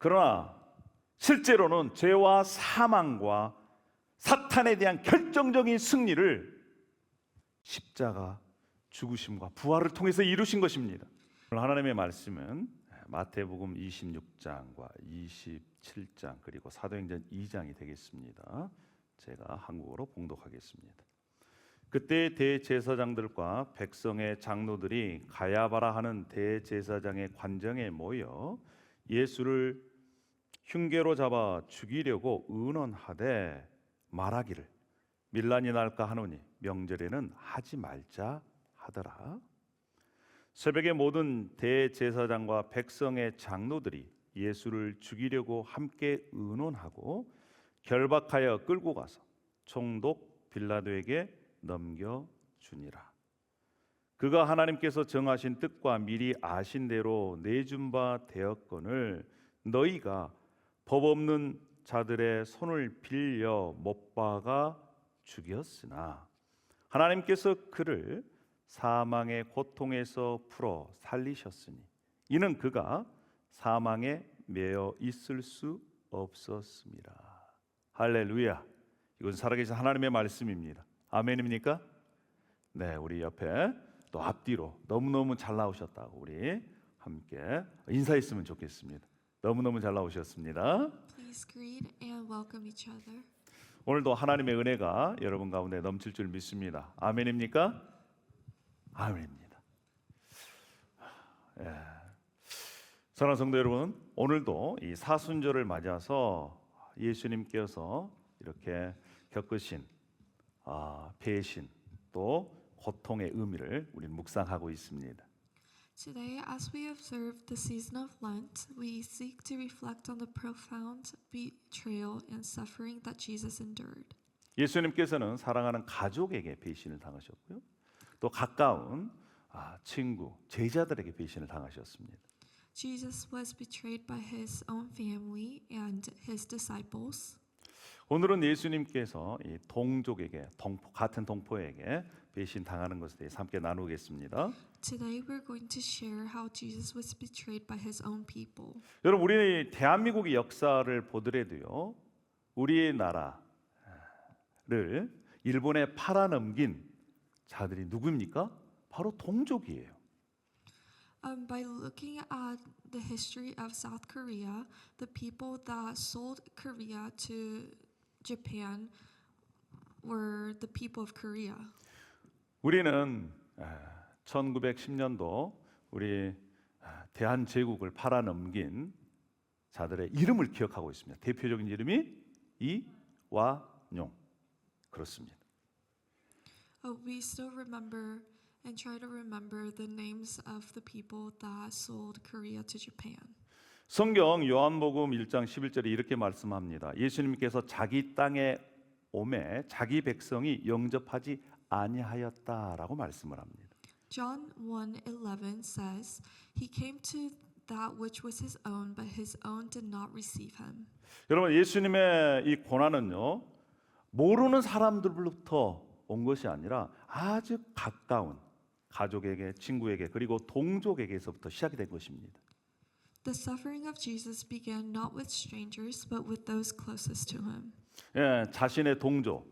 그러나 실제로는 죄와 사망과 사탄에 대한 결정적인 승리를 십자가 죽으심과 부활을 통해서 이루신 것입니다. 하나님의 말씀은 마태복음 26장과 27장 그리고 사도행전 2장이 되겠습니다. 제가 한국어로 봉독하겠습니다. 그때 대제사장들과 백성의 장로들이 가야바라 하는 대제사장의 관정에 모여 예수를 흉계로 잡아 죽이려고 의논하되 말하기를 밀란이 날까 하노니 명절에는 하지 말자 하더라. 새벽에 모든 대제사장과 백성의 장로들이 예수를 죽이려고 함께 의논하고 결박하여 끌고 가서 총독 빌라도에게 넘겨주니라. 그가 하나님께서 정하신 뜻과 미리 아신 대로 내준 바 되었거늘 너희가 법 없는 자들의 손을 빌려 못 박아 죽였으나 하나님께서 그를 사망의 고통에서 풀어 살리셨으니 이는 그가 사망에 매여 있을 수 없었습니다. 할렐루야. 이건 살아계신 하나님의 말씀입니다. 아멘입니까? 네, 우리 옆에 또 앞뒤로 너무너무 잘 나오셨다고 우리 함께 인사했으면 좋겠습니다. 너무너무 잘 나오셨습니다. Please greet and welcome each other. 오늘도 하나님의 은혜가 여러분 가운데 넘칠 줄 믿습니다. 아멘입니까? 아멘입니다. 예. 사랑하는 성도 여러분, 오늘도 이 사순절을 맞아서 예수님께서 이렇게 겪으신 배신 또 고통의 의미를 우리는 묵상하고 있습니다. Today, as we observe the season of Lent, we seek to reflect on the profound betrayal and suffering that Jesus endured. 예수님께서는 사랑하는 가족에게 배신을 당하셨고요. 또 가까운 친구, 제자들에게 배신을 당하셨습니다. Jesus was betrayed by his own family and his disciples. 오늘은 예수님께서 이 동족에게, 같은 동포에게 배신 당하는 것에 대해서 함께 나누겠습니다. Today, we're going to share how Jesus was betrayed by his own people. 여러분, 우리 대한민국의 역사를 보더라도요, 우리의 나라를 일본에 팔아넘긴 자들이 누구입니까? 바로 동족이에요. By looking at the history of South Korea, the people that sold Korea to Japan were the people of Korea. 우리는 1910년도 우리 대한제국을 팔아넘긴 자들의 이름을 기억하고 있습니다. 대표적인 이름이 이완용. 그렇습니다. We still remember and try to remember the names of the people that sold Korea to Japan. 성경 요한복음 1장 11절에 이렇게 말씀합니다. 예수님께서 자기 땅에 오매 자기 백성이 영접하지 아니하였다라고 말씀을 합니다. John 1:11 says, "He came to that which was his own, but his own did not receive him." 여러분, 예수님의 이 고난은요, 모르는 사람들로부터 온 것이 아니라 아주 가까운 가족에게, 친구에게, 그리고 동족에게서부터 시작이 된 것입니다. The suffering of Jesus began not with strangers, but with those closest to him. 예, 자신의 동족,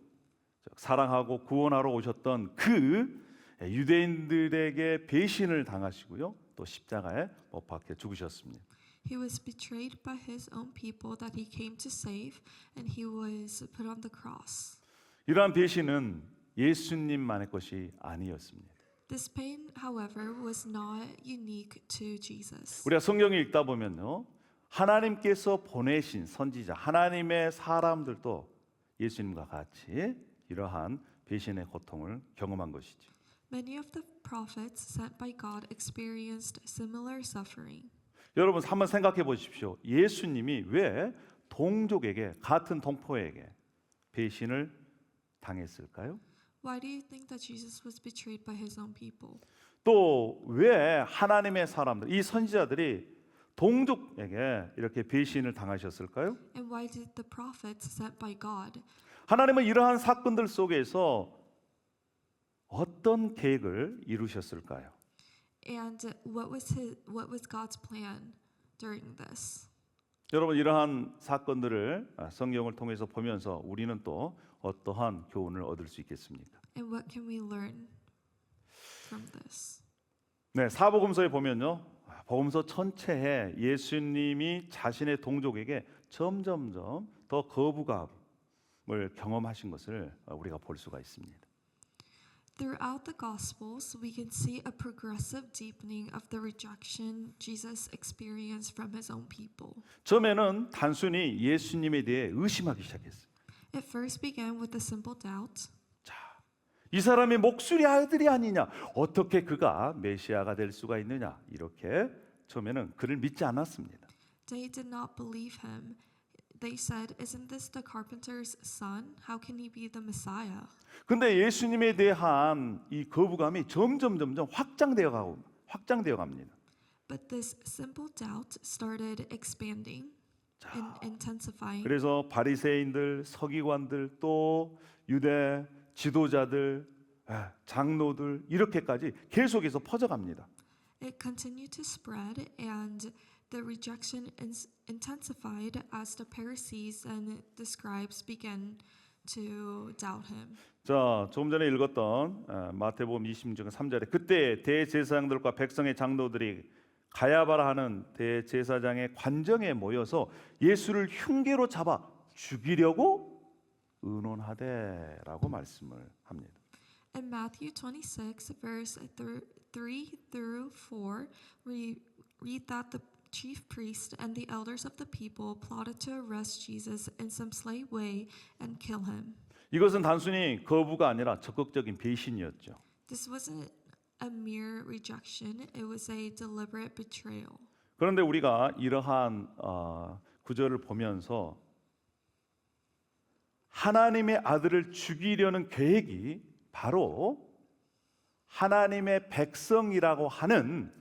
사랑하고 구원하러 오셨던 그 유대인들에게 배신을 당하시고요, 또 십자가에 못 박혀 죽으셨습니다. He was betrayed by his own people that he came to save, and he was put on the cross. 이러한 배신은 예수님만의 것이 아니었습니다. This pain, however, was not unique to Jesus. 우리가 성경을 읽다 보면요, 하나님께서 보내신 선지자, 하나님의 사람들도 예수님과 같이 이러한 배신의 고통을 경험한 것이죠. Many of the prophets sent by God experienced similar suffering. 여러분 한번 생각해 보십시오. 예수님이 왜 동족에게, 같은 동포에게 배신을 당했을까요? Why do you think that Jesus was betrayed by his own people? 또 왜 하나님의 사람들, 이 선지자들이 동족에게 이렇게 배신을 당하셨을까요? And why did the prophets sent by God? 하나님은 이러한 사건들 속에서 어떤 계획을 이루셨을까요? And what was God's plan during this? 여러분 이러한 사건들을 성경을 통해서 보면서 우리는 또 어떠한 교훈을 얻을 수 있겠습니까? And what can we learn from this? 네, 사복음서에 보면요. 복음서 전체에 예수님이 자신의 동족에게 점점점 더 거부감을 경험하신 것을 우리가 볼 수가 있습니다. Throughout the Gospels, we can see a progressive deepening of the rejection Jesus experienced from his own people. 처음에는 단순히 예수님에 대해 의심하기 시작했어요. It first began with a simple doubt. 이 사람이 목수리 아들이 아니냐? 어떻게 그가 메시아가 될 수가 있느냐? 이렇게 처음에는 그를 믿지 않았습니다. They did not believe him. They said, "Isn't this the carpenter's son? How can he be the Messiah?" 근데 예수님에 대한 이 거부감이 점점 확장되어 갑니다. But this simple doubt started expanding and intensifying. 그래서 바리새인들, 서기관들 또 유대 지도자들, 장로들 이렇게까지 계속해서 퍼져갑니다. It continued to spread, and the rejection intensified as the Pharisees and the scribes began to doubt him. 자, 조금 전에 읽었던 마태복음 26장 3절에 그때 대제사장들과 백성의 장로들이 가야바라 하는 대제사장의 관정에 모여서 예수를 흉계로 잡아 죽이려고 의논하되라고 말씀을 합니다. In Matthew 26, verse 3 through 4, we read that the chief priest and the elders of the people plotted to arrest Jesus in some slight way and kill him. 이것은 단순히 거부가 아니라 적극적인 배신이었죠. This wasn't a mere rejection, it was a deliberate betrayal. 그런데 우리가 이러한 구절을 보면서 하나님의 아들을 죽이려는 계획이 바로 하나님의 백성이라고 하는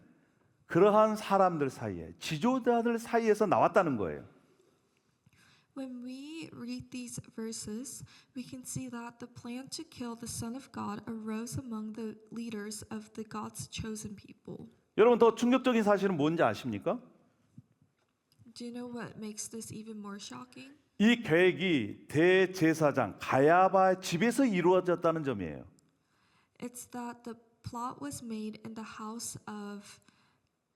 그러한 사람들 사이에 지도자들 사이에서 나왔다는 거예요. When we read these verses, we can see that the plan to kill the Son of God arose among the leaders of the God's chosen people. 여러분 더 충격적인 사실은 뭔지 아십니까? Do you know what makes this even more shocking? 이 계획이 대제사장 가야바의 집에서 이루어졌다는 점이에요. It's that the plot was made in the house of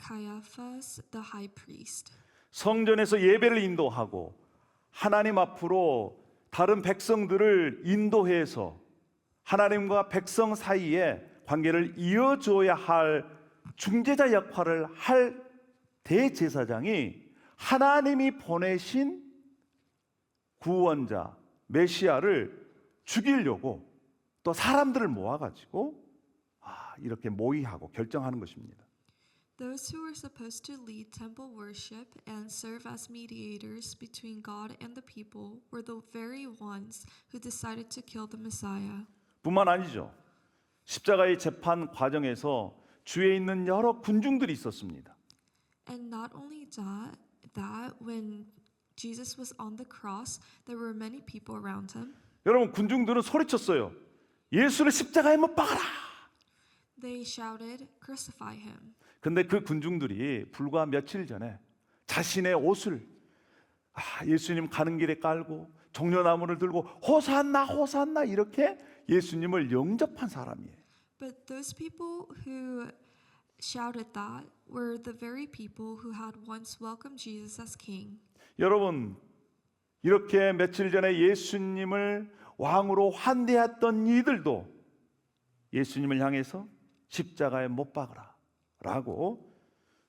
Caiaphas, the high priest. 성전에서 예배를 인도하고 하나님 앞으로 다른 백성들을 인도해서 하나님과 백성 사이에 관계를 이어줘야 할 중재자 역할을 할 대제사장이 하나님이 보내신 구원자 메시아를 죽이려고 또 사람들을 모아가지고 이렇게 모의하고 결정하는 것입니다. Those who were supposed to lead temple worship and serve as mediators between God and the people were the very ones who decided to kill the Messiah. 뿐만 아니죠. 십자가의 재판 과정에서 주위에 있는 여러 군중들이 있었습니다. And not only that when Jesus was on the cross, there were many people around him. 여러분 군중들은 소리쳤어요. 예수를 십자가에 못 박아라. They shouted, "Crucify him." 근데 그 군중들이 불과 며칠 전에 자신의 옷을 예수님 가는 길에 깔고 종려나무를 들고 호산나 호산나 이렇게 예수님을 영접한 사람이에요. But those people who shouted that were the very people who had once welcomed Jesus as king. 여러분 이렇게 며칠 전에 예수님을 왕으로 환대했던 이들도 예수님을 향해서 십자가에 못 박아라 라고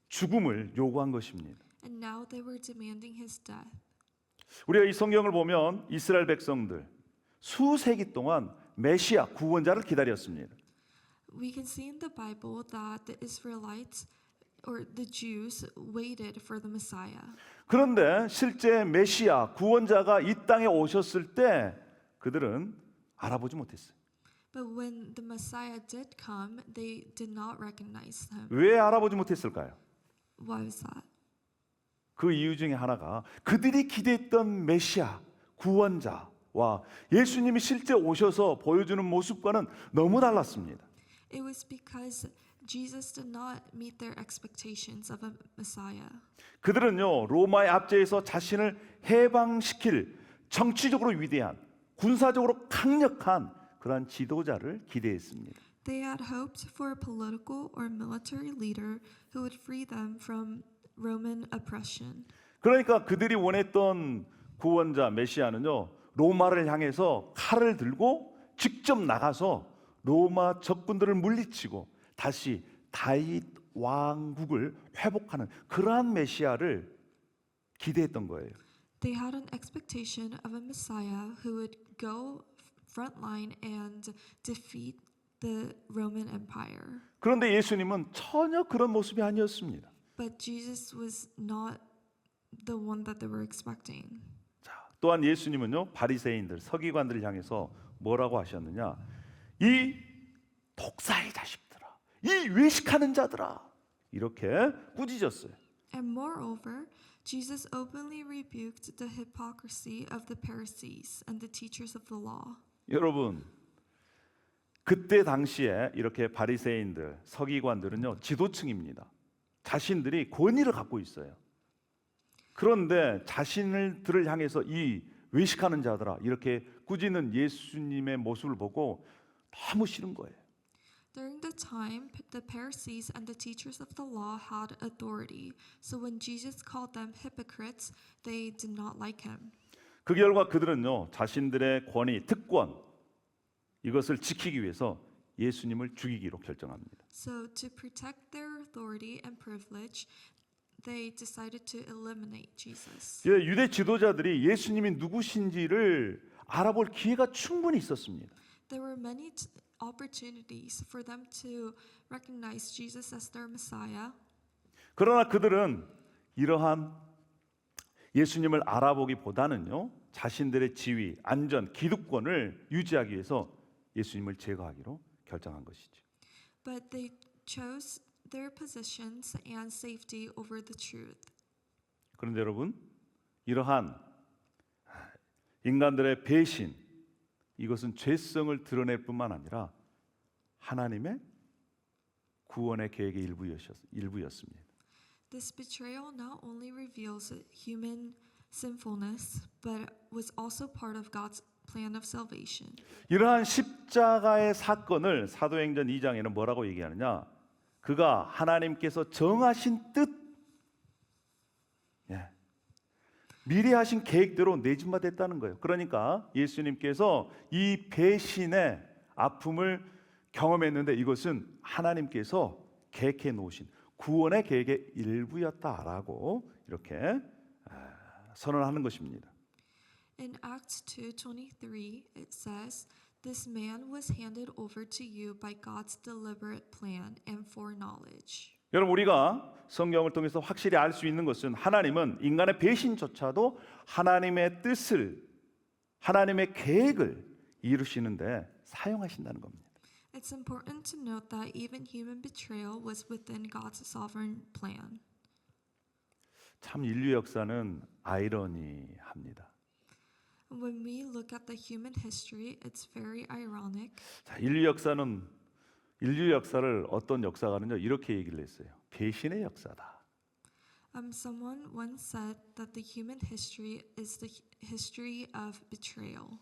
죽음을 요구한 것입니다. And now they were demanding his death. 우리가 이 성경을 보면 이스라엘 백성들 수세기 동안 메시아 구원자를 기다렸습니다. We can see in the Bible that the Israelites or the Jews waited for the Messiah. 그런데 실제 메시아 구원자가 이 땅에 오셨을 때 그들은 알아보지 못했어요. But when the Messiah did come, they did not recognize him. 왜 알아보지 못했을까요? Why was that? 그 이유 중에 하나가 그들이 기대했던 메시아 구원자와 예수님이 실제 오셔서 보여주는 모습과는 너무 달랐습니다. It was because Jesus did not meet their expectations of a Messiah. 그들은요 로마의 압제에서 자신을 해방시킬 정치적으로 위대한 군사적으로 강력한 그러한 지도자를 기대했습니다. They had hoped for a political or military leader who would free them from Roman oppression. 그러니까 그들이 원했던 구원자 메시아는요 로마를 향해서 칼을 들고 직접 나가서 로마 적군들을 물리치고 다시 다윗 왕국을 회복하는 그러한 메시아를 기대했던 거예요. They had an expectation of a Messiah who would go frontline and defeat the Roman Empire. 그런데 예수님은 전혀 그런 모습이 아니었습니다. But Jesus was not the one that they were expecting. 자, 또한 예수님은요 바리새인들, 서기관들을 향해서 뭐라고 하셨느냐? 이 독사의 자식들아, 이 외식하는 자들아, 이렇게 꾸짖었어요. And moreover, Jesus openly rebuked the hypocrisy of the Pharisees and the teachers of the law. 여러분, 그때 당시에 이렇게 바리새인들, 서기관들은요 지도층입니다. 자신들이 권위를 갖고 있어요. 그런데 자신들을 향해서 이 외식하는 자들아 이렇게 꾸짖는 예수님의 모습을 보고 너무 싫은 거예요. During the time, the Pharisees and the teachers of the law had authority. So when Jesus called them hypocrites, they did not like him. 그 결과 그들은요 자신들의 권위, 특권 이것을 지키기 위해서 예수님을 죽이기로 결정합니다. So to protect their authority and privilege, they decided to eliminate Jesus. 유대 지도자들이 예수님이 누구신지를 알아볼 기회가 충분히 있었습니다. There were many opportunities for them to recognize Jesus as their Messiah. 그러나 그들은 이러한 예수님을 알아보기보다는요 자신들의 지위, 안전, 기득권을 유지하기 위해서 예수님을 제거하기로 결정한 것이죠. But they chose their positions and safety over the truth. 그런데 여러분, 이러한 인간들의 배신, 이것은 죄성을 드러낼 뿐만 아니라 하나님의 구원의 계획의 일부였습니다. This betrayal not only reveals human sinfulness, but was also part of God's plan of salvation. 이러한 십자가의 사건을 사도행전 2장에는 뭐라고 얘기하느냐? 그가 하나님께서 정하신 뜻, 미리 하신 계획대로 내준바됐다는 거예요. 그러니까 예수님께서 이 배신의 아픔을 경험했는데 이것은 하나님께서 계획해 놓으신 구원의 계획의 일부였다라고 이렇게 선언하는 것입니다. In Acts 2:23, it says, "This man was handed over to you by God's deliberate plan and foreknowledge." 여러분 우리가 성경을 통해서 확실히 알 수 있는 것은 하나님은 인간의 배신조차도 하나님의 뜻을 하나님의 계획을 이루시는데 사용하신다는 겁니다. It's important to note that even human betrayal was within God's sovereign plan. 참 인류 역사는 아이러니합니다. When we look at the human history, it's very ironic. 자, 인류 역사를 어떤 역사가는요 이렇게 얘기를 했어요. 배신의 역사다. Someone once said that the human history is the history of betrayal.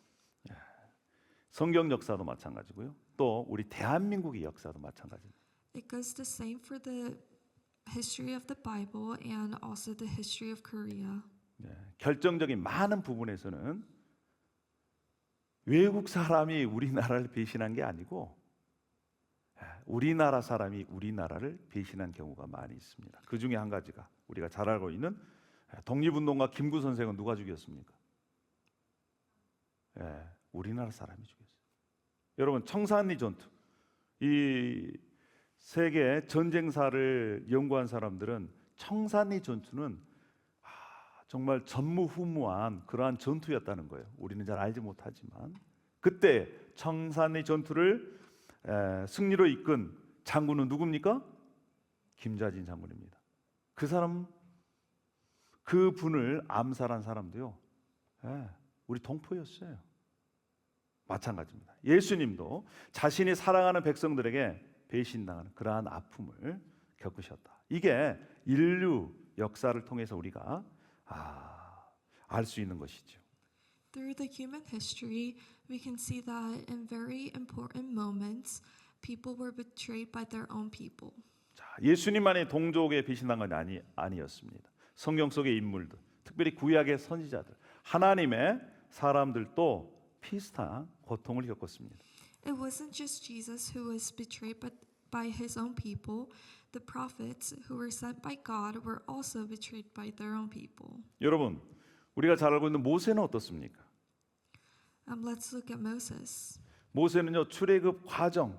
성경 역사도 마찬가지고요. 또 우리 대한민국의 역사도 마찬가지입니다. It goes the same for the history of the Bible and also the history of Korea. 결정적인 많은 부분에서는 외국 사람이 우리나라를 배신한 게 아니고 우리나라 사람이 우리나라를 배신한 경우가 많이 있습니다. 그 중에 한 가지가 우리가 잘 알고 있는 독립운동가 김구 선생은 누가 죽였습니까? 우리나라 사람이 죽였어요. 여러분 청산리 전투, 이 세계 전쟁사를 연구한 사람들은 청산리 전투는 정말 전무후무한 그러한 전투였다는 거예요. 우리는 잘 알지 못하지만 그때 청산리 전투를 승리로 이끈 장군은 누굽니까? 김자진 장군입니다. 그 분을 암살한 사람도요, 우리 동포였어요. 마찬가지입니다. 예수님도 자신이 사랑하는 백성들에게 배신당하는 그러한 아픔을 겪으셨다. 이게 인류 역사를 통해서 우리가 알 수 있는 것이죠. Through the human history, we can see that in very important moments, people were betrayed by their own people. 자, 예수님만이 동족에 배신당한 건 아니었습니다. 성경 속의 인물들, 특별히 구약의 선지자들, 하나님의 사람들도 비슷한 고통을 겪었습니다. It wasn't just Jesus who was betrayed by his own people. The prophets who were sent by God were also betrayed by their own people. 여러분, 우리가 잘 알고 있는 모세는 어떻습니까? Let's look at Moses. 모세는요, 출애굽 과정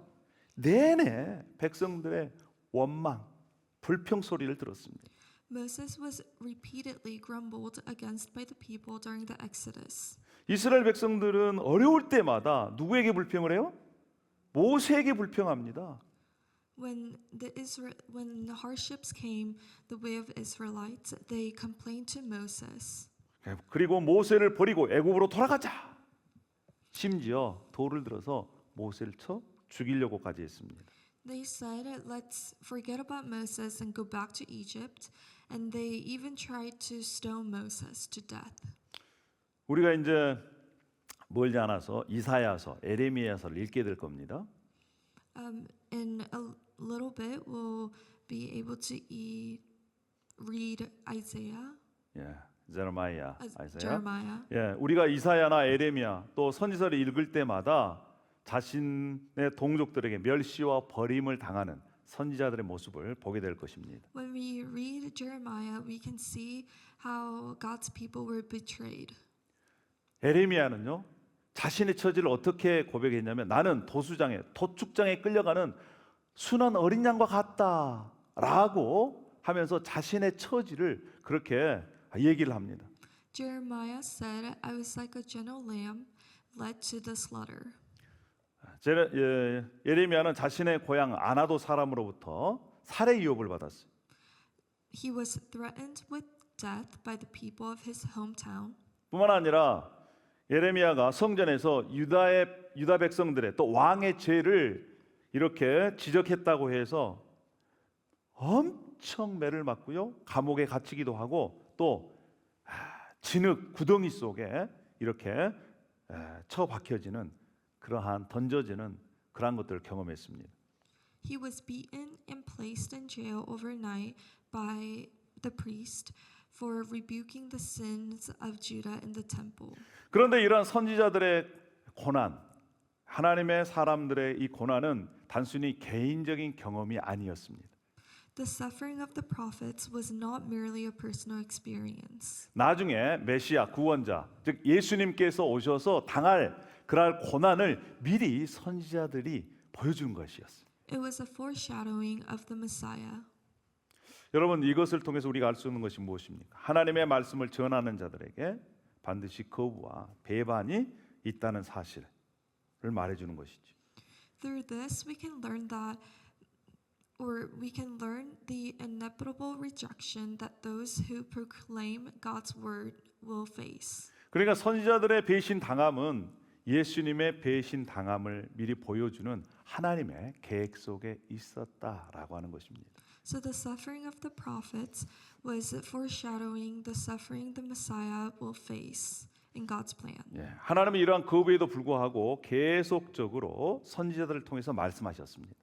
내내 백성들의 원망, 불평 소리를 들었습니다. Moses was repeatedly grumbled against by the people during the Exodus. 이스라엘 백성들은 어려울 때마다 누구에게 불평을 해요? 모세에게 불평합니다. When the hardships came the way of Israelites, they complained to Moses. 그리고 모세를 버리고 애굽으로 돌아가자. 심지어 돌을 들어서 모세를 쳐 죽이려고까지 했습니다. They said, "Let's forget about Moses and go back to Egypt." And they even tried to stone Moses to death. 우리가 이제 멀지 않아서 이사야서, 에레미야서를 읽게 될 겁니다. In a little bit, we'll be able to read Isaiah, 예, 제레마야, 이사야. Jeremiah. 예, 우리가 이사야나 에레미야 또 선지서를 읽을 때마다 자신의 동족들에게 멸시와 버림을 당하는 선지자들의 모습을 보게 될 것입니다. When we read Jeremiah, we can see how God's people were betrayed. 에레미야는요, 자신의 처지를 어떻게 고백했냐면 나는 도축장에 끌려가는 순한 어린 양과 같다라고 하면서 자신의 처지를 그렇게 얘기를 합니다. Jeremiah said, "I was like a gentle lamb led to the slaughter." 예레미야는 자신의 고향 아나도 사람으로부터 살해 위협을 받았어요. He was threatened with death by the people of his hometown. 뿐만 아니라 예레미야가 성전에서 유다 백성들의 또 왕의 죄를 이렇게 지적했다고 해서 엄청 매를 맞고요, 감옥에 갇히기도 하고 또 진흙 구덩이 속에 이렇게 처박혀지는 그러한 던져지는 그러한 것들을 경험했습니다. He was beaten and placed in jail overnight by the priest for rebuking the sins of Judah in the temple. 그런데 이러한 선지자들의 고난, 하나님의 사람들의 이 고난은 단순히 개인적인 경험이 아니었습니다. The suffering of the prophets was not merely a personal experience. 나중에 메시아 구원자, 즉 예수님께서 오셔서 당할 그럴 고난을 미리 선지자들이 보여준 것이었어요. It was a foreshadowing of the Messiah. 여러분, 이것을 통해서 우리가 알 수 있는 것이 무엇입니까? 하나님의 말씀을 전하는 자들에게 반드시 거부와 배반이 있다는 사실을 말해주는 것이지. Through this, we can learn the inevitable rejection that those who proclaim God's word will face. 그러니까 선지자들의 배신 당함은 예수님의 배신 당함을 미리 보여주는 하나님의 계획 속에 있었다라고 하는 것입니다. So the suffering of the prophets was foreshadowing the suffering the Messiah will face in God's plan. 예, 하나님은 이러한 거부에도 불구하고 계속적으로 선지자들을 통해서 말씀하셨습니다.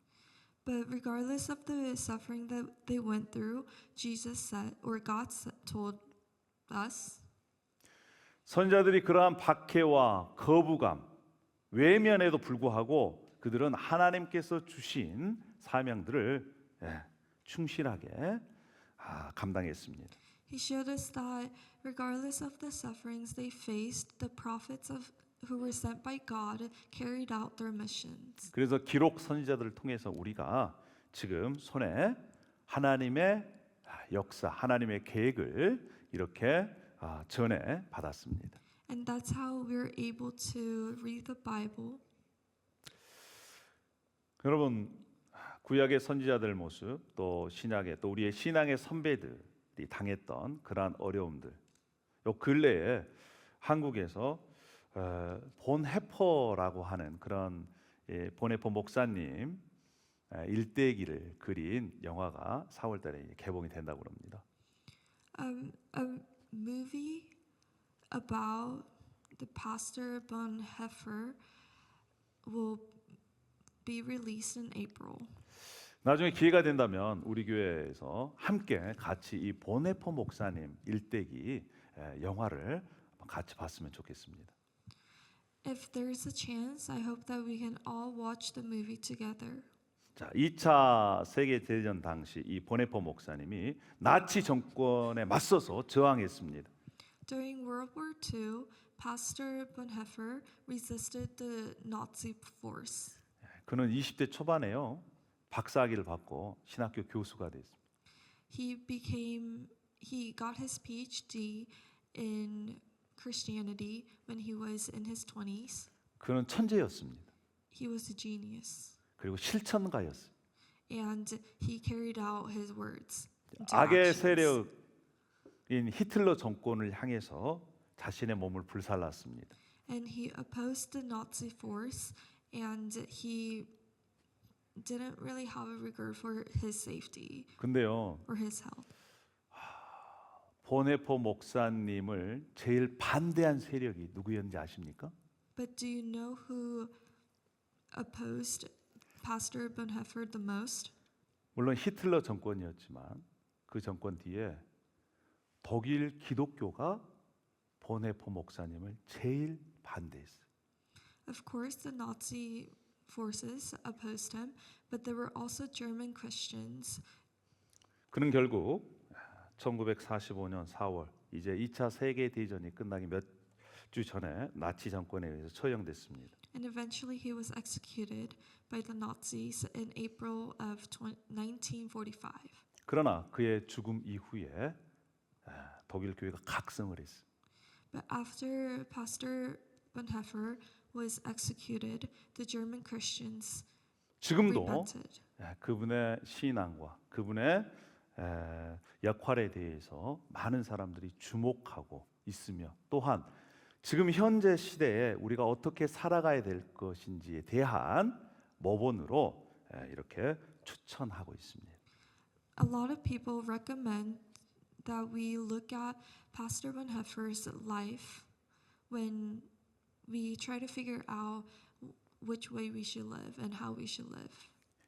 But regardless of the suffering that they went through, God told us. 선지자들이 그러한 박해와 거부감, 외면에도 불구하고 그들은 하나님께서 주신 사명들을 충실하게 감당했습니다. He showed us that regardless of the sufferings they faced, the prophets who were sent by God carried out their missions. 그래서 기록 선지자들을 통해서 우리가 지금 손에 하나님의 역사, 하나님의 계획을 이렇게 전해 받았습니다. And that's how we're able to read the Bible. 여러분, 구약의 선지자들 모습, 또 신약의 또 우리의 신앙의 선배들이 당했던 그러한 어려움들. 요 근래에 한국에서 본 해퍼라고 하는 그런 본 해퍼 목사님 일대기를 그린 영화가 4월달에 개봉이 된다고 합니다. A movie about the pastor Bonhoeffer will be released in April. 나중에 기회가 된다면 우리 교회에서 함께 같이 이 보네포 목사님 일대기 영화를 같이 봤으면 좋겠습니다. If there's a chance, I hope that we can all watch the movie together. 자, 2차 세계 대전 당시 이 보네포 목사님이 나치 정권에 맞서서 저항했습니다. During World War II, Pastor Bonhoeffer resisted the Nazi force. 그는 20대 초반에요. 박사학위를 받고 신학교 교수가 됐습니다. He got his PhD in Christianity when he was in his 20s. 그는 천재였습니다. He was a genius. 그리고 실천가였습니다. And he carried out his words into 악의 actions. 세력인 히틀러 정권을 향해서 자신의 몸을 불살랐습니다. And he opposed the Nazi force, and he didn't really have a regard for his safety 근데요, or his health. 보네포 목사님을 제일 반대한 세력이 누구였는지 아십니까? But do you know who opposed Pastor Bonhoeffer the most? 물론 히틀러 정권이었지만 그 정권 뒤에 독일 기독교가 보네포 목사님을 제일 반대했어요. Of course, the Nazi forces opposed him, but there were also German Christians. 그는 결국 1945년 4월 이제 2차 세계 대전이 끝나기 몇 주 전에 나치 정권에 의해서 처형됐습니다. And eventually he was executed by the Nazis in April of 1945. 그러나 그의 죽음 이후에 독일 교회가 각성을 했어요. But after Pastor Bonhoeffer was executed, the German Christians 지금도 repented. 그분의 신앙과 그분의 역할에 대해서 많은 사람들이 주목하고 있으며 또한 지금 현재 시대에 우리가 어떻게 살아가야 될 것인지에 대한 모본으로 이렇게 추천하고 있습니다. A lot of people recommend that we look at Pastor Bonhoeffer's life when we try to figure out which way we should live and how we should live.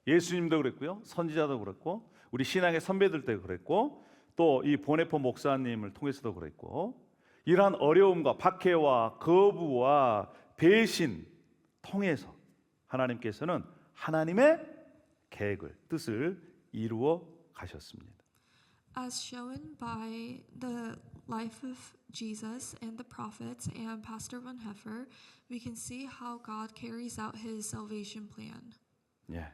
예수님도 그랬고요. 선지자도 그랬고 우리 신앙의 선배들도 그랬고 또 이 보네포 목사님을 통해서도 그랬고 이러한 어려움과 박해와 거부와 배신 통해서 하나님께서는 하나님의 계획을 뜻을 이루어 가셨습니다. As shown by the life of Jesus and the prophets and Pastor Bonhoeffer, we can see how God carries out his salvation plan. 예.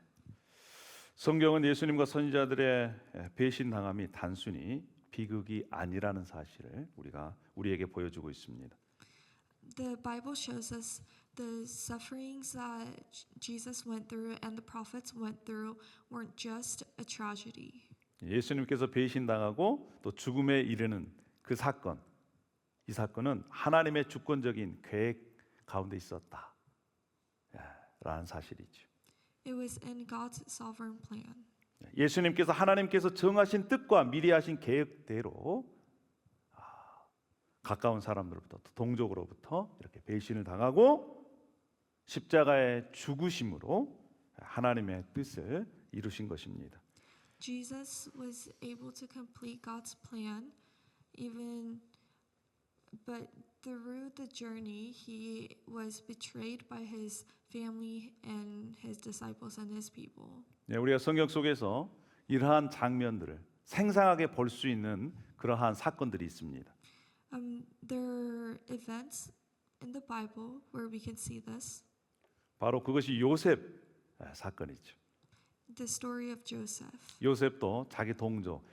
성경은 예수님과 선지자들의 배신 당함이 단순히 비극이 아니라는 사실을 우리에게 보여주고 있습니다. The Bible shows us the sufferings that Jesus went through and the prophets went through weren't just a tragedy. 예수님께서 배신당하고 또 죽음에 이르는 그 사건, 이 사건은 하나님의 주권적인 계획 가운데 있었다 라는 사실이죠. It was in God's sovereign plan. 예수님께서 하나님께서 정하신 뜻과 미리 하신 계획대로 가까운 사람들로부터 동족으로부터 이렇게 배신을 당하고 십자가의 죽으심으로 하나님의 뜻을 이루신 것입니다. Jesus was able to complete God's plan, but through the journey, he was betrayed by his family and his disciples and his people. 네, 우리가 성경 속에서 이러한 장면들을 생생하게 볼 수 있는 그러한 사건들이 있습니다. There are events in the Bible where we can see this. 바로 그것이 요셉 사건이죠. The story of Joseph. 요셉도 자기 동족,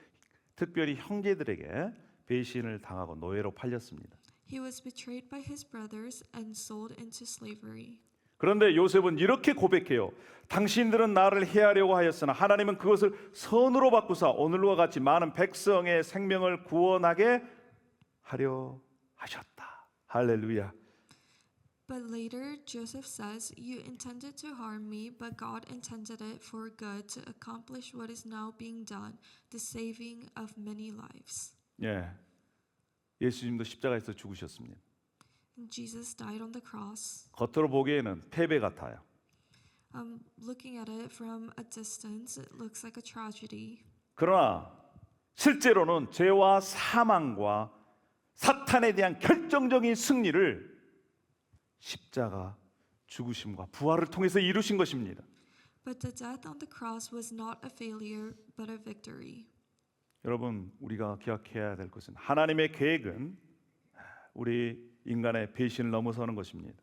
특별히 형제들에게 배신을 당하고 노예로 팔렸습니다. He was betrayed by his brothers and sold into slavery. 그런데 요셉은 이렇게 고백해요. 당신들은 나를 해하려고 하였으나 하나님은 그것을 선으로 바꾸사 오늘과 같이 많은 백성의 생명을 구원하게 하려 하셨다. 할렐루야. But later, Joseph says, "You intended to harm me, but God intended it for good to accomplish what is now being done, the saving of many lives." 예, 예수님도 십자가에서 죽으셨습니다. And Jesus died on the cross. 겉으로 보기에는 패배 같아요. Looking at it from a distance, it looks like a tragedy. 그러나 실제로는 죄와 사망과 사탄에 대한 결정적인 승리를 십자가 죽으심과 부활을 통해서 이루신 것입니다. But the death on the cross was not a failure, but a victory. 여러분, 우리가 기억해야 될 것은 하나님의 계획은 우리 인간의 배신을 넘어서는 것입니다.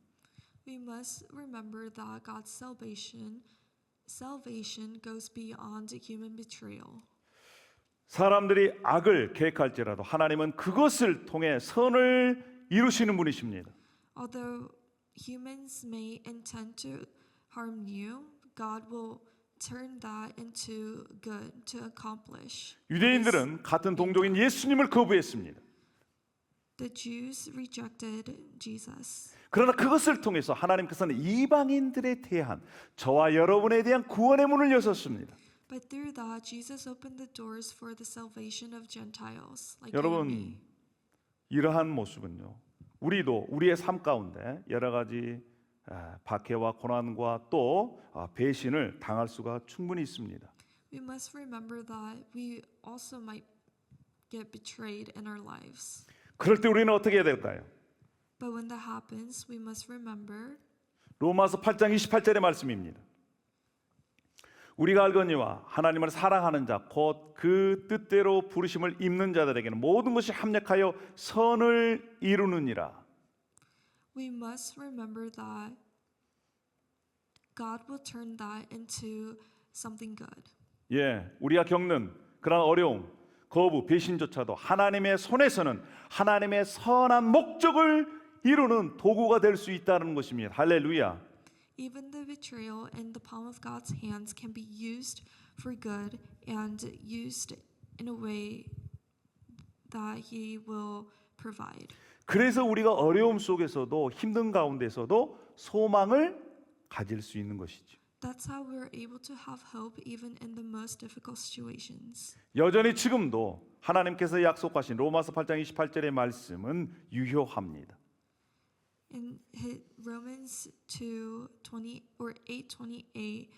We must remember that God's salvation goes beyond human betrayal. 사람들이 악을 계획할지라도 하나님은 그것을 통해 선을 이루시는 분이십니다. Although humans may intend to harm you, God will turn that into good to accomplish. 유대인들은 같은 동족인 예수님을 거부했습니다. The Jews rejected Jesus. 그러나 그것을 통해서 하나님께서는 이방인들에 대한 저와 여러분에 대한 구원의 문을 여셨습니다. But through that, Jesus opened the doors for the salvation of Gentiles, like you and 여러분, me. 이러한 모습은요, 우리도 우리의 삶 가운데 여러 가지 박해와 고난과 또 배신을 당할 수가 충분히 있습니다. We must remember that we also might get betrayed in our lives. 그럴 때 우리는 어떻게 해야 될까요? But when that happens, we must remember 로마서 8장 28절의 말씀입니다. 우리가 알거니와 하나님을 사랑하는 자 곧 그 뜻대로 부르심을 입는 자들에게는 모든 것이 합력하여 선을 이루느니라. we must remember that God will turn that into something good. 예, 우리가 겪는 그런 어려움, 거부, 배신조차도 하나님의 손에서는 하나님의 선한 목적을 이루는 도구가 될 수 있다는 것입니다. 할렐루야. Even the betrayal in the palm of God's hands can be used for good and used in a way that He will provide. 그래서 우리가 어려움 속에서도 힘든 가운데서도 소망을 가질 수 있는 것이죠. That's how we're able to have hope even in the most difficult situations. 여전히 지금도 하나님께서 약속하신 로마서 8장 28절의 말씀은 유효합니다. In Romans 2:20 or 8:28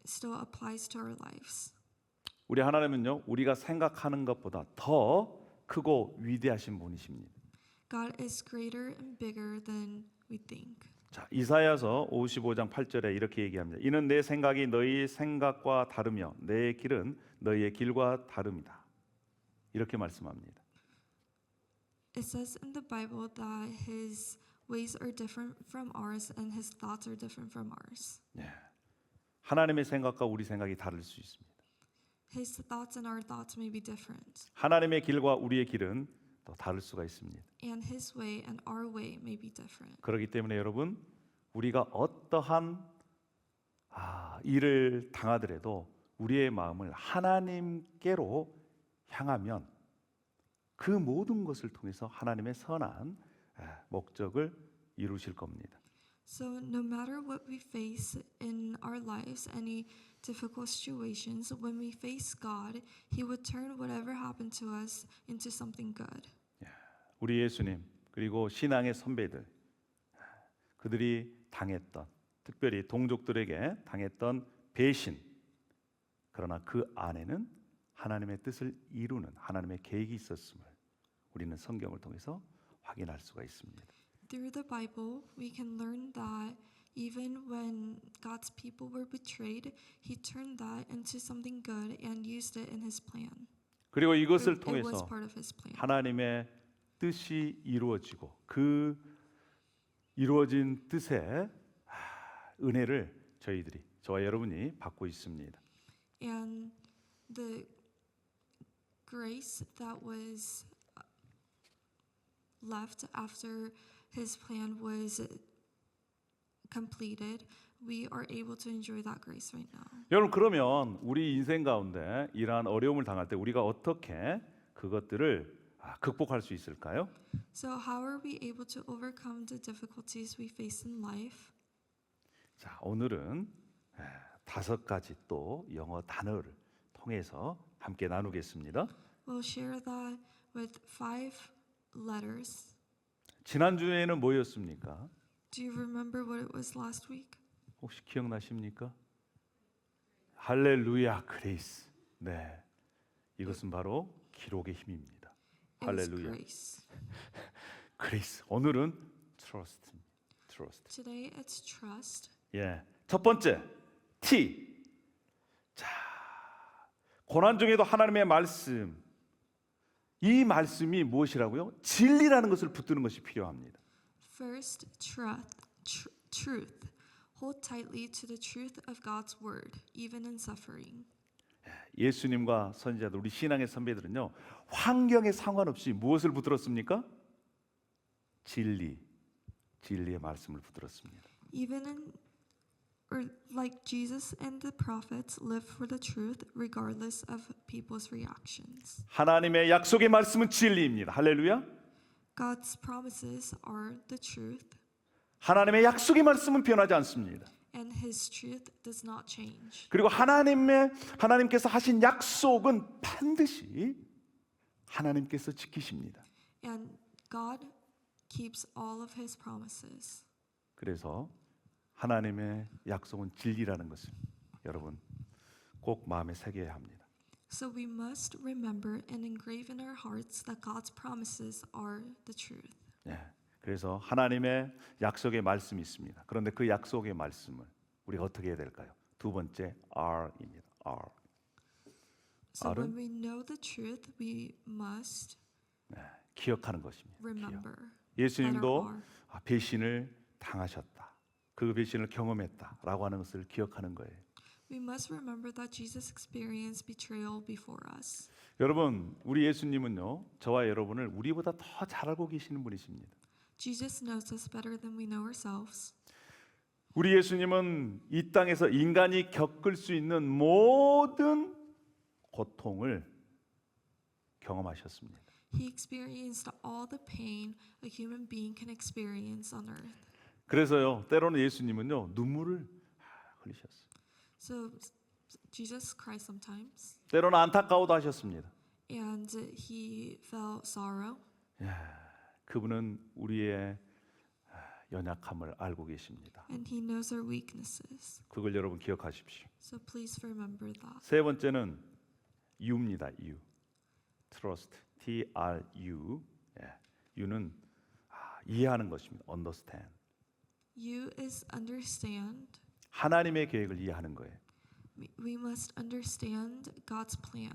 still applies to our lives. 우리 하나님은요, 우리가 생각하는 것보다 더 크고 위대하신 분이십니다. God is greater and bigger than we think. 자, 이사야서 55장 8절에 이렇게 얘기합니다. 이는 내 생각이 너희 생각과 다르며 내 길은 너희의 길과 다릅니다. 이렇게 말씀합니다. It says in the Bible that His ways are different from ours and His thoughts are different from ours. 예. 하나님의 생각과 우리 생각이 다를 수 있습니다. His thoughts and our thoughts may be different. 하나님의 길과 우리의 길은 또 다를 수가 있습니다. And His way and our way may be different. 그렇기 때문에 여러분, 우리가 어떠한 일을 당하더라도 우리의 마음을 하나님께로 향하면 그 모든 것을 통해서 하나님의 선한 목적을 이루실 겁니다. So no matter what we face in our lives, any difficult situations, when we face God, He would turn whatever happened to us into something good. 우리 예수님 그리고 신앙의 선배들, 그들이 당했던, 특별히 동족들에게 당했던 배신, 그러나 그 안에는 하나님의 뜻을 이루는 하나님의 계획이 있었음을 우리는 성경을 통해서 확인할 수가 있습니다. Through the Bible, we can learn that even when God's people were betrayed, He turned that into something good and used it in His plan. 그리고 이것을 It was 통해서 part of His plan. 하나님의 뜻이 이루어지고 그 이루어진 뜻의 은혜를 저와 여러분이 받고 있습니다. And the grace that was left after His plan was completed, we are able to enjoy that grace right now. 여러분, 그러면 우리 인생 가운데 이러한 어려움을 당할 때 우리가 어떻게 그것들을 극복할 수 있을까요? So how are we able to overcome the difficulties we face in life? 자, 오늘은 5가지 또 영어 단어를 통해서 함께 나누겠습니다. We'll share that with 5 letters. 지난주에는 뭐였습니까? Do you remember what it was last week? 혹시 기억나십니까? 할렐루야 그레이스. 네, 이것은 바로 기록의 힘입니다. It was 할렐루야. grace. 그레이스. 오늘은 트러스트. Today it's trust. 예, 첫 번째 T. 자, 고난 중에도 하나님의 말씀. 이 말씀이 무엇이라고요? 진리라는 것을 붙드는 것이 필요합니다. First, truth. Hold tightly to the truth of God's word, even in suffering. 예수님과 선지자들, 우리 신앙의 선배들은요, 환경에 상관없이 무엇을 붙들었습니까? 진리의 말씀을 붙들었습니다. Even in, or like Jesus and the prophets, live for the truth regardless of people's reactions. 하나님의 약속의 말씀은 진리입니다. 할렐루야. God's promises are the truth, 하나님의 약속의 말씀은 변하지 않습니다. and His truth does not change. 그리고 하나님께서 하신 약속은 반드시 하나님께서 지키십니다. And God keeps all of His promises. 그래서 하나님의 약속은 진리라는 것을 여러분 꼭 마음에 새겨야 합니다. So we must remember and engrave in our hearts that God's promises are the truth. 예, 그래서 하나님의 약속의 말씀이 있습니다. 그런데 그 약속의 말씀을 우리가 어떻게 해야 될까요? 두 번째 R입니다. R. So R은? when we know the truth, we must 기억하는 것입니다. 기억. remember. 예수님도 Letter R. 배신을 당하셨다. 그 배신을 경험했다라고 하는 것을 기억하는 거예요. We must remember that Jesus experienced betrayal before us. 여러분, 우리 예수님은요, 저와 여러분을 우리보다 더 잘 알고 계시는 분이십니다. Jesus knows us better than we know ourselves. 우리 예수님은 이 땅에서 인간이 겪을 수 있는 모든 고통을 경험하셨습니다. He experienced all the pain a human being can experience on earth. 그래서요, 때로는 예수님은요, 눈물을 흘리셨어요. So Jesus cried sometimes, 때로는 안타까워도 하셨습니다. and he felt sorrow. 그분은 우리의 연약함을 알고 계십니다. And he knows our weaknesses. 그걸 여러분 기억하십시오. So please remember that. 세 번째는 U입니다. U. Trust. T-R-U. U는 이해하는 것입니다. Understand. You is understand. 하나님의 계획을 이해하는 거예요. We must understand God's plan.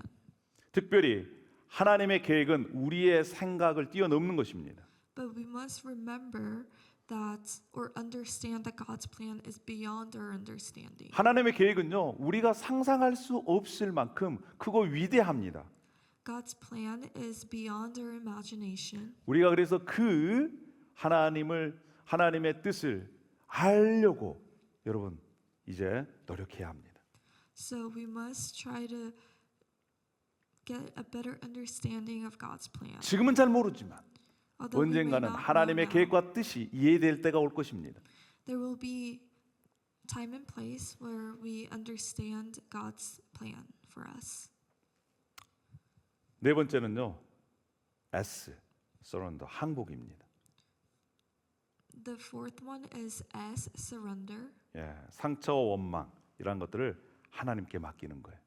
특별히 하나님의 계획은 우리의 생각을 뛰어넘는 것입니다. But we must remember that or understand that God's plan is beyond our understanding. 하나님의 계획은요, 우리가 상상할 수 없을 만큼 크고 위대합니다. God's plan is beyond our imagination. 우리가 그래서 그 하나님의 뜻을 알려고 여러분 이제 노력해야 합니다. So we must try to get a better understanding of God's plan. 지금은 잘 모르지만 Although we may 언젠가는 not know 하나님의 now, 계획과 뜻이 이해될 때가 올 것입니다. there will be time and place where we understand God's plan for us. 네 번째는요, S, surrender, 항복입니다. The fourth one is S, surrender. 상처와 원망 이런 것들을 하나님께 맡기는 거예요.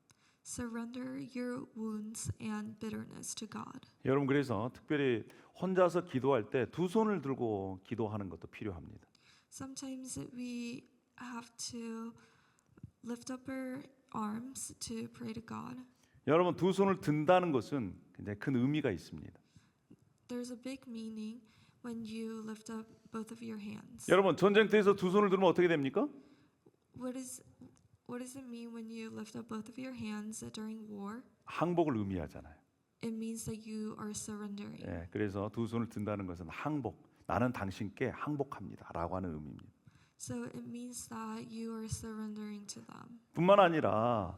Surrender your wounds and bitterness to God. 여러분, 그래서 특별히 혼자서 기도할 때 두 손을 들고 기도하는 것도 필요합니다. Sometimes we have to lift up our arms to pray to God. 여러분, 두 손을 든다는 것은 굉장히 큰 의미가 있습니다. There's a big meaning when you lift up both of your hands. 여러분, 전쟁터에서 두 손을 들면 어떻게 됩니까? What does it mean when you lift up both of your hands during war? 항복을 의미하잖아요. It means that you are surrendering. 그래서 두 손을 든다는 것은 항복, 나는 당신께 항복합니다라고 하는 의미입니다. So it means that you are surrendering to them. 뿐만 아니라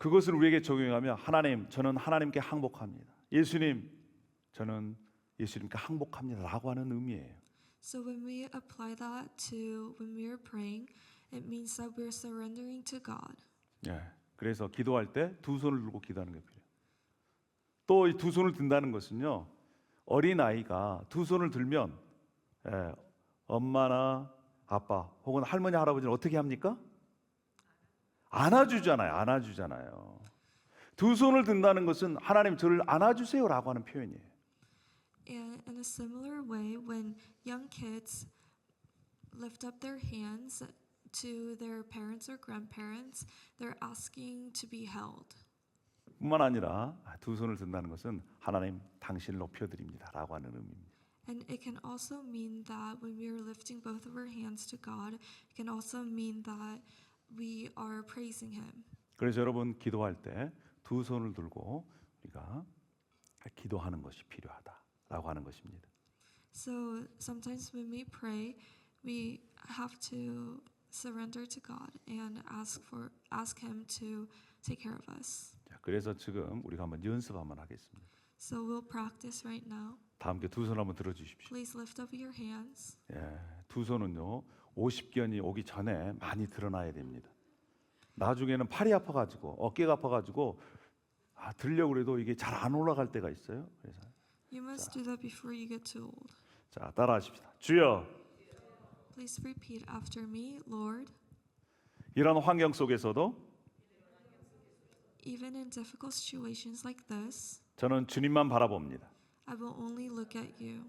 그것을 우리에게 적용하면 하나님, 저는 하나님께 항복합니다. 예수님, 저는 예수님께 항복합니다라고 하는 의미예요. So when we apply that to when we are praying, it means that we're surrendering to God. 예. 그래서 기도할 때 두 손을 들고 기도하는 게 필요해요. 또 이 두 손을 든다는 것은요. 어린 아이가 두 손을 들면 엄마나 아빠 혹은 할머니 할아버지는 어떻게 합니까? 안아주잖아요. 안아주잖아요. 두 손을 든다는 것은 하나님 저를 안아주세요라고 하는 표현이에요. And in a similar way, when young kids lift up their hands to their parents or grandparents, they're asking to be held. 뿐만 아니라 두 손을 든다는 것은 하나님 당신을 높여드립니다라고 하는 의미입니다. And it can also mean that when we are lifting both of our hands to God, it can also mean that we are praising Him. 그래서 여러분 기도할 때 두 손을 들고 우리가 기도하는 것이 필요하다라고 하는 것입니다. So sometimes when we pray, we have to surrender to God and ask Him to take care of us. 자, 그래서 지금 우리가 한번 연습 한번 하겠습니다. So we'll practice right now. 다 함께 두 손 한번 들어주십시오. Please lift up your hands. 두 손은요 50견이 오기 전에 많이 드러나야 됩니다. 나중에는 팔이 아파가지고 어깨가 아파가지고 들려고 그래도 이게 잘 안 올라갈 때가 있어요. 그래서 You must do that before you get too old. 자 따라하십시다. 주여, Please repeat after me, Lord. 이런 환경 속에서도 Even in difficult situations like this, 저는 주님만 바라봅니다. I will only look at you.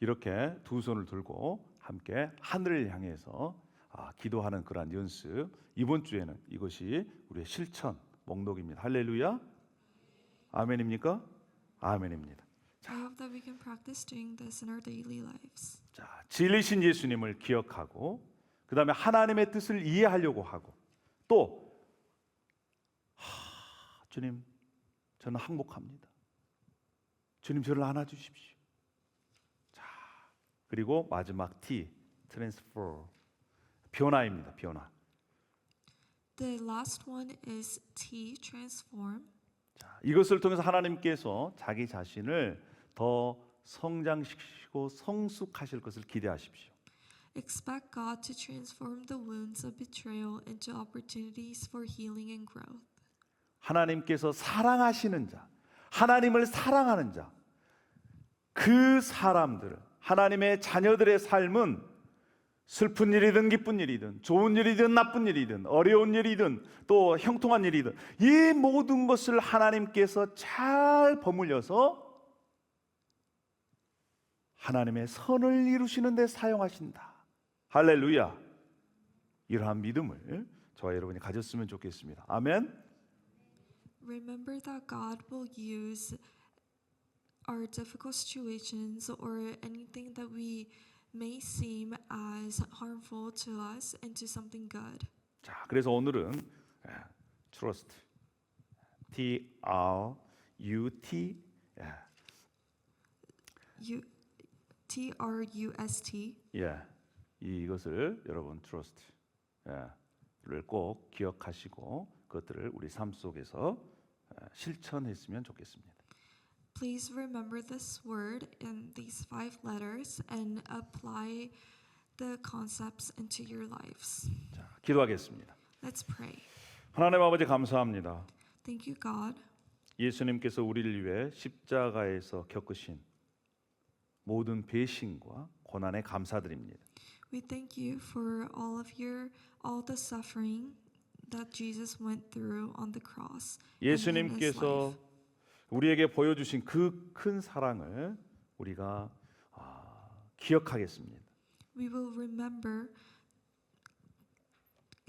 이렇게 두 손을 들고 함께 하늘을 향해서 기도하는 그러한 연습. 이번 주에는 이것이 우리의 실천 목록입니다. 할렐루야. 아멘입니까? 아멘입니다. I hope that we can practice doing this in our daily lives. 자, 진리신 예수님을 기억하고 그다음에 하나님의 뜻을 이해하려고 하고 또 주님, 저는 항복합니다. 주님, 저를 안아주십시오. 자, 그리고 마지막 T, transfer, 변화입니다. 변화. The last one is T, transform. 자, 이것을 통해서 하나님께서 자기 자신을 더 성장시키고 성숙하실 것을 기대하십시오. Expect God to transform the wounds of betrayal into opportunities for healing and growth. 하나님께서 사랑하시는 자, 하나님을 사랑하는 자, 그 사람들, 하나님의 자녀들의 삶은 슬픈 일이든 기쁜 일이든 좋은 일이든 나쁜 일이든 어려운 일이든 또 형통한 일이든 이 모든 것을 하나님께서 잘 버물려서 하나님의 선을 이루시는 데 사용하신다. 할렐루야. 이러한 믿음을 저와 여러분이 가졌으면 좋겠습니다. 아멘. Remember that God will use our difficult situations or anything that we may seem as harmful to us into something good. 자, 그래서 오늘은 trust, T-R-U-T, T-R-U-S-T. 이것을 여러분 trust를 꼭 기억하시고 그것들을 우리 삶 속에서 실천했으면 좋겠습니다. Please remember this word in these 5 letters and apply the concepts into your lives. 자, 기도하겠습니다. Let's pray. 하나님 아버지 감사합니다. Thank you, God. 예수님께서 우리를 위해 십자가에서 겪으신 모든 배신과 고난에 감사드립니다. We thank you for all the suffering that Jesus went through on the cross. and in his 예수님께서 life. 우리에게 보여주신 그 큰 사랑을 우리가 기억하겠습니다. We will remember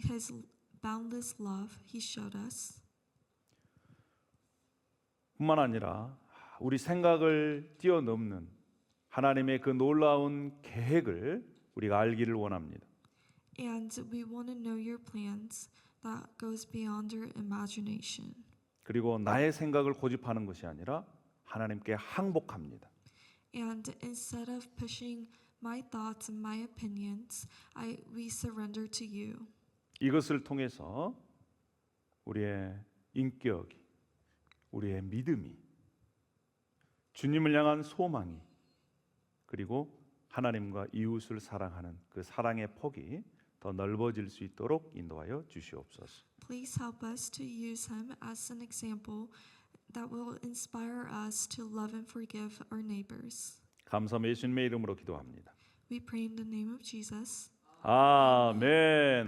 his boundless love he showed us. 뿐만 아니라 우리 생각을 뛰어넘는 하나님의 그 놀라운 계획을 우리가 알기를 원합니다. And we want to know your plans that goes beyond our imagination. 그리고 나의 생각을 고집하는 것이 아니라 하나님께 항복합니다. And instead of pushing my thoughts and my opinions, we surrender to you. 이것을 통해서 우리의 인격이, 우리의 믿음이, 주님을 향한 소망이, 그리고 하나님과 이웃을 사랑하는 그 사랑의 폭이 더 넓어질 수 있도록 인도하여 주시옵소서. Please help us to use him as an example that will inspire us to love and forgive our neighbors. 감사함 예수님의 이름으로 기도합니다. We pray in the name of Jesus. 아멘.